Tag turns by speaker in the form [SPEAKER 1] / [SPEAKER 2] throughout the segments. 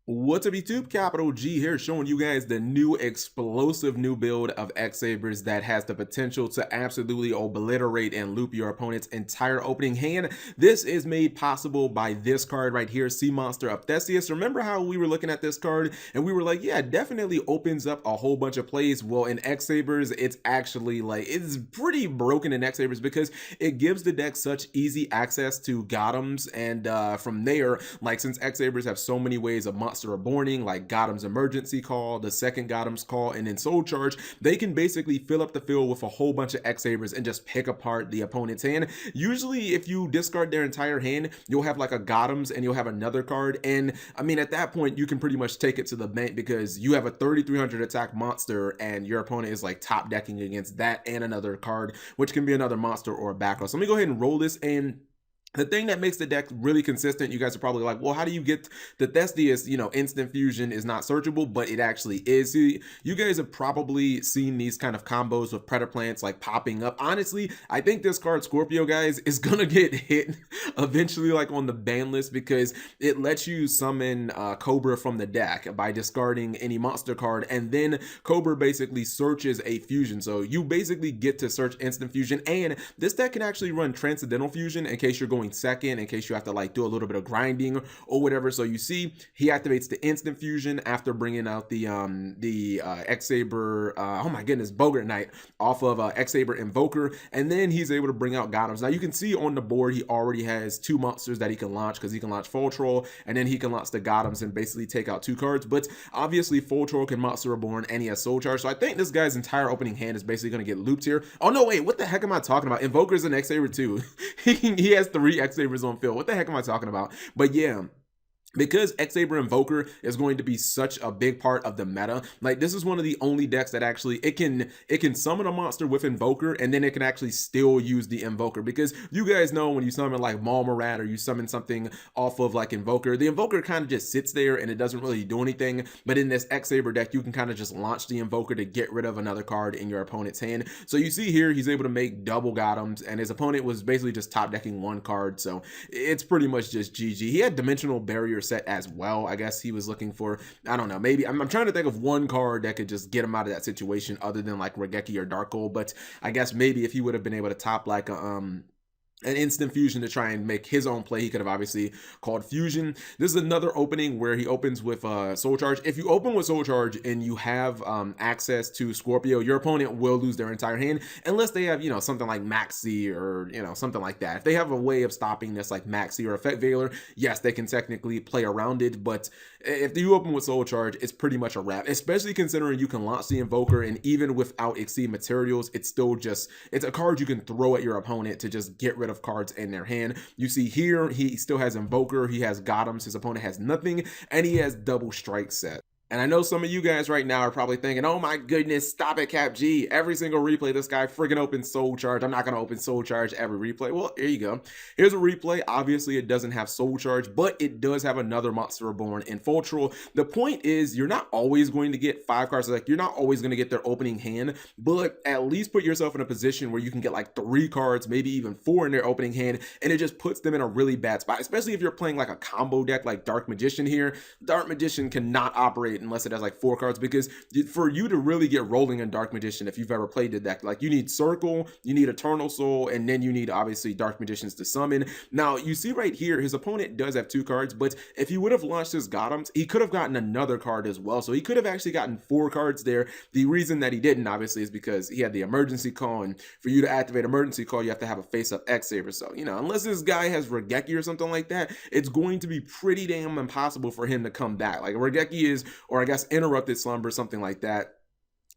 [SPEAKER 1] What's up YouTube, Capital G here, showing you guys the new explosive new build of X-Sabers that has the potential to absolutely obliterate and loop your opponent's entire opening hand. This is made possible by this card right here, Monster of Theseus. Remember how we were looking at this card and we were like, yeah, it definitely opens up a whole bunch of plays. Well, in X-Sabers, it's actually like, it's pretty broken in X-Sabers because it gives the deck such easy access to Gottoms, and from there, like, since X-Sabers have so many ways of Monster Reborning, like Gottoms Emergency Call, the second Gottoms Call, and then Soul Charge, they can basically fill up the field with a whole bunch of X-Sabers and just pick apart the opponent's hand. Usually, if you discard their entire hand, you'll have like a Gottoms and you'll have another card, and I mean, at that point, you can pretty much take it to the bank because you have a 3300 attack monster and your opponent is like top decking against that and another card, which can be another monster or a back row. So let me go ahead and roll this in. The thing that makes the deck really consistent, you guys are probably like, well, how do you get the Theseus, instant fusion is not searchable, but it actually is. See, you guys have probably seen these kind of combos with Predaplants like popping up. Honestly, I think this card, Scorpio, guys, is gonna get hit eventually like on the ban list because it lets you summon Cobra from the deck by discarding any monster card, and then Cobra basically searches a fusion. So you basically get to search instant fusion, and this deck can actually run Transcendental Fusion in case you're going second, in case you have to like do a little bit of grinding or whatever. So you see he activates the instant fusion after bringing out the X-Saber, oh my goodness, Bogart Knight off of X-Saber Invoker, and then he's able to bring out Gottoms. Now you can see on the board he already has two monsters that he can launch, because he can launch Full Troll and then he can launch the Gottoms and basically take out two cards. But obviously Full Troll can Monster Reborn and he has Soul Charge, so I think this guy's entire opening hand is basically going to get looped here. Oh no, wait, what the heck am I talking about? Invoker's an X-Saber too. he has three X-Sabers on field. What the heck am I talking about? But yeah, because X-Saber Invoker is going to be such a big part of the meta, like this is one of the only decks that actually it can summon a monster with Invoker, and then it can actually still use the Invoker, because you guys know when you summon like Malmarat or you summon something off of like Invoker, the Invoker kind of just sits there and it doesn't really do anything. But in this X-Saber deck, you can kind of just launch the Invoker to get rid of another card in your opponent's hand. So you see here he's able to make double Gottoms, and his opponent was basically just top decking one card, so it's pretty much just GG. He had Dimensional Barrier set as well. I guess he was looking for, I don't know, maybe I'm trying to think of one card that could just get him out of that situation other than like Raigeki or Dark Hole. But I guess maybe if he would have been able to top like a an instant fusion to try and make his own play, he could have obviously called fusion. This is another opening where he opens with Soul Charge. If you open with Soul Charge and you have access to Scorpio, your opponent will lose their entire hand unless they have, something like Maxi or, something like that. If they have a way of stopping this like Maxi or Effect Veiler, yes, they can technically play around it. But if you open with Soul Charge, it's pretty much a wrap, especially considering you can launch the Invoker, and even without Exceed Materials, it's still just, it's a card you can throw at your opponent to just get rid of cards in their hand. You see here, he still has Invoker, he has Gottoms, his opponent has nothing, and he has double strike set. And I know some of you guys right now are probably thinking, oh my goodness, stop it, Cap G. Every single replay, this guy friggin' opens Soul Charge. I'm not going to open Soul Charge every replay. Well, here you go. Here's a replay. Obviously, it doesn't have Soul Charge, but it does have another Monster Reborn in Full Troll. The point is, you're not always going to get 5 cards. Like, you're not always going to get their opening hand, but at least put yourself in a position where you can get like 3 cards, maybe even 4 in their opening hand, and it just puts them in a really bad spot, especially if you're playing like a combo deck like Dark Magician here. Dark Magician cannot operate unless it has like 4 cards, because for you to really get rolling in Dark Magician, if you've ever played the deck, like you need Circle, you need Eternal Soul, and then you need obviously Dark Magicians to summon. Now you see right here, his opponent does have 2 cards, but if he would have launched his Gottoms, he could have gotten another card as well. So he could have actually gotten 4 cards there. The reason that he didn't, obviously, is because he had the Emergency Call, and for you to activate Emergency Call, you have to have a face-up X-Saber. So, unless this guy has Raigeki or something like that, it's going to be pretty damn impossible for him to come back. Like Raigeki is, or I guess Interrupted Slumber, something like that.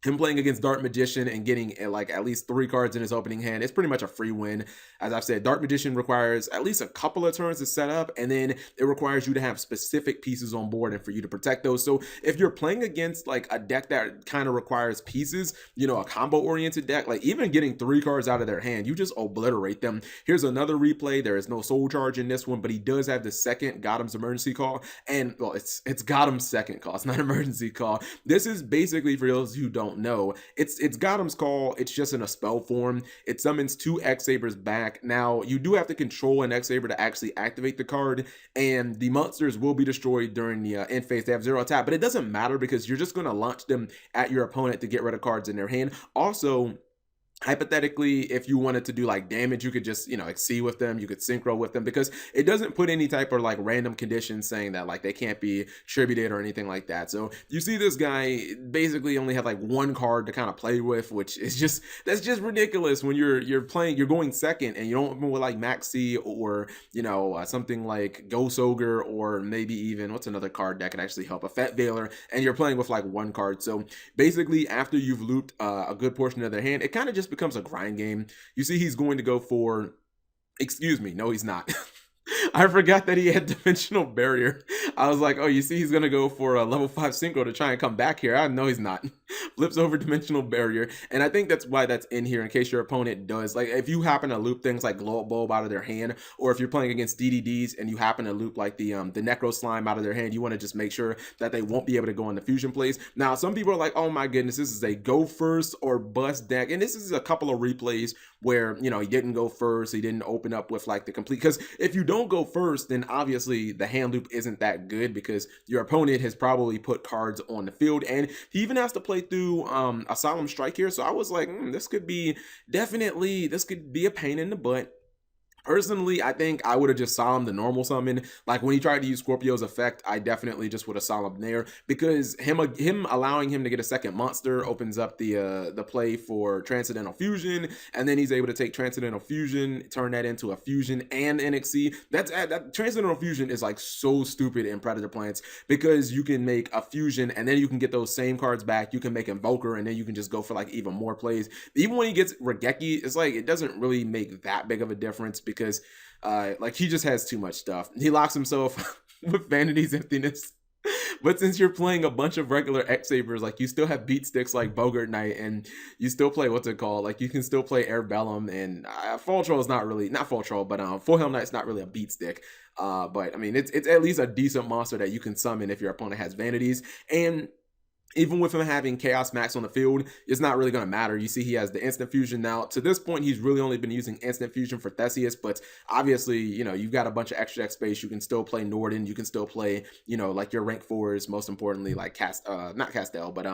[SPEAKER 1] Him playing against Dark Magician and getting like at least 3 cards in his opening hand, it's pretty much a free win. As I've said, Dark Magician requires at least a couple of turns to set up, and then it requires you to have specific pieces on board and for you to protect those. So if you're playing against like a deck that kind of requires pieces, a combo-oriented deck, like even getting 3 cards out of their hand, you just obliterate them. Here's another replay. There is no Soul Charge in this one, but he does have the second Gottoms Emergency Call, and well, it's Gottoms second call. It's not Emergency Call. This is basically, for those who don't don't know, it's Gottoms Call. It's just in a spell form. It summons 2 X-Sabers back. Now, you do have to control an X-Saber to actually activate the card, and the monsters will be destroyed during the end phase. They have 0 attack, but it doesn't matter because you're just going to launch them at your opponent to get rid of cards in their hand. Also, hypothetically, if you wanted to do like damage, you could just, you know, exceed with them, you could synchro with them, because it doesn't put any type of like random conditions saying that like they can't be tributed or anything like that. So you see this guy basically only have like 1 card to kind of play with, which is just, that's just ridiculous when you're playing, you're going second and you don't open with like Maxi or, you know, something like Ghost Ogre, or maybe even what's another card that could actually help, a Fat Veiler, and you're playing with like 1 card. So basically, after you've looped a good portion of their hand, it kind of just becomes a grind game. You see he's going to go for, excuse me, no he's not. I forgot that he had Dimensional Barrier. I was like, oh, you see he's going to go for a level 5 synchro to try and come back here. I know he's not. Flips over Dimensional Barrier. And I think that's why that's in here, in case your opponent does. Like, if you happen to loop things like Glow Up Bulb out of their hand, or if you're playing against DDDs and you happen to loop like the Necro Slime out of their hand, you want to just make sure that they won't be able to go on the fusion plays. Now, some people are like, oh my goodness, this is a go first or bust deck. And this is a couple of replays where, you know, he didn't go first, he didn't open up with like the complete, because if you don't go first, then obviously the hand loop isn't that good, because your opponent has probably put cards on the field, and he even has to play through a Solemn Strike here. So I was like, this could be a pain in the butt. Personally, I think I would have just Solemn the normal summon. Like when he tried to use Scorpio's effect, I definitely just would have Solemn there, because him allowing him to get a second monster opens up the play for Transcendental Fusion, and then he's able to take Transcendental Fusion, turn that into a fusion and NXC. That Transcendental Fusion is like so stupid in Predator Plants, because you can make a fusion and then you can get those same cards back. You can make Invoker and then you can just go for like even more plays. Even when he gets Regeki, it's like it doesn't really make that big of a difference, because like he just has too much stuff. He locks himself with Vanity's Emptiness. But since you're playing a bunch of regular X-Sabers, like you still have beat sticks like Bogart Knight, and you still play, what's it called? Like you can still play Air Bellum, and Fall Troll is not Fall Troll, but Full Helm Knight's not really a beat stick. But I mean, it's at least a decent monster that you can summon if your opponent has Vanities. And even with him having Chaos Max on the field, it's not really going to matter. You see he has the Instant Fusion now. To this point, he's really only been using Instant Fusion for Theseus, but obviously, you know, you've got a bunch of extra X space. You can still play Norden. You can still play, you know, like your rank 4s, most importantly, like not Castel, but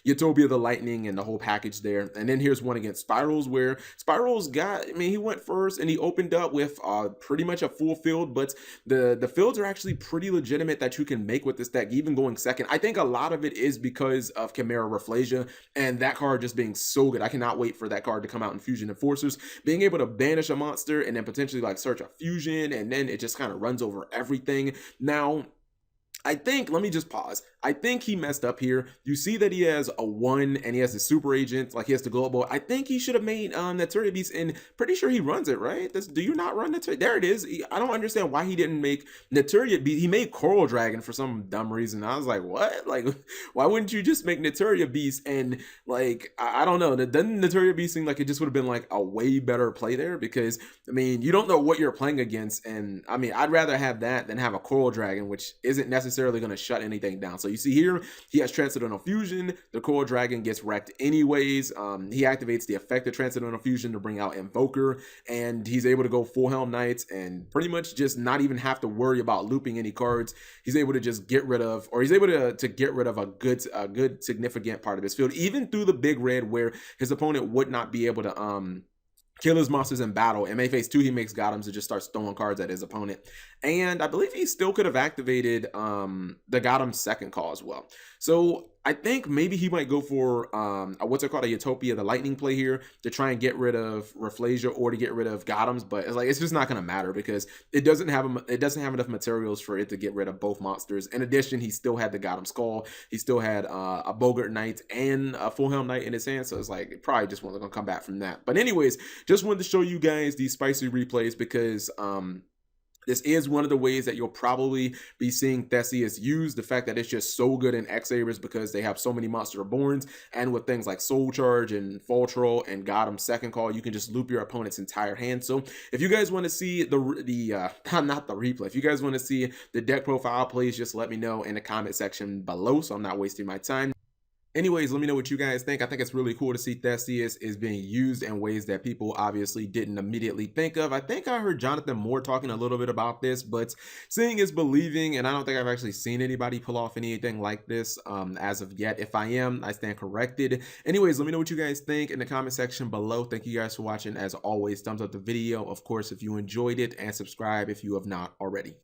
[SPEAKER 1] Utopia the Lightning and the whole package there. And then here's one against SPYRALs, where SPYRALs got, I mean, he went first and he opened up with pretty much a full field, but the fields are actually pretty legitimate that you can make with this deck, even going second. I think a lot of it is because of Chimera Rafflesia, and that card just being so good. I cannot wait for that card to come out in Fusion Enforcers. Being able to banish a monster and then potentially like search a fusion, and then it just kind of runs over everything. Now, I think, let me just pause. I think he messed up here. You see that he has a 1 and he has the super agent, like he has the global. I think he should have made Naturia Beast, and pretty sure he runs it, right? Do you not run Naturia? There it is. I don't understand why he didn't make Naturia Beast. He made Coral Dragon for some dumb reason. I was like, what? Like, why wouldn't you just make Naturia Beast? And like, I don't know. Doesn't Naturia Beast seem like it just would have been like a way better play there? Because, I mean, you don't know what you're playing against. And I mean, I'd rather have that than have a Coral Dragon, which isn't necessarily going to shut anything down. So you see here, he has Transcendental Fusion. The Coral Dragon gets wrecked anyways. He activates the effect of Transcendental Fusion to bring out Invoker, and he's able to go Full Helm Knights and pretty much just not even have to worry about looping any cards. He's able to just get rid of, or he's able to get rid of a good significant part of his field, even through the big red, where his opponent would not be able to kill his monsters in battle. In May phase 2, he makes Gottoms to just start throwing cards at his opponent. And I believe he still could have activated the Gottoms second call as well. So I think maybe he might go for what's it called, a Utopia the Lightning play here to try and get rid of Rafflesia or to get rid of Gottoms, but it's like it's just not going to matter because it doesn't have enough materials for it to get rid of both monsters. In addition, he still had the Gottoms Call, he still had a Bogart Knight and a Full Helm Knight in his hand, so it's like it probably just wasn't going to come back from that. But anyways, just wanted to show you guys these spicy replays because this is one of the ways that you'll probably be seeing Theseus used. The fact that it's just so good in X-Sabers because they have so many Monster Reborns, and with things like Soul Charge and Fall Troll and Gottoms second call, you can just loop your opponent's entire hand. So if you guys want to see not the replay, if you guys want to see the deck profile, please just let me know in the comment section below so I'm not wasting my time. Anyways, let me know what you guys think. I think it's really cool to see Theseus is being used in ways that people obviously didn't immediately think of. I think I heard Jonathan Moore talking a little bit about this, but seeing is believing, and I don't think I've actually seen anybody pull off anything like this as of yet. If I am, I stand corrected. Anyways, let me know what you guys think in the comment section below. Thank you guys for watching. As always, thumbs up the video, of course, if you enjoyed it, and subscribe if you have not already.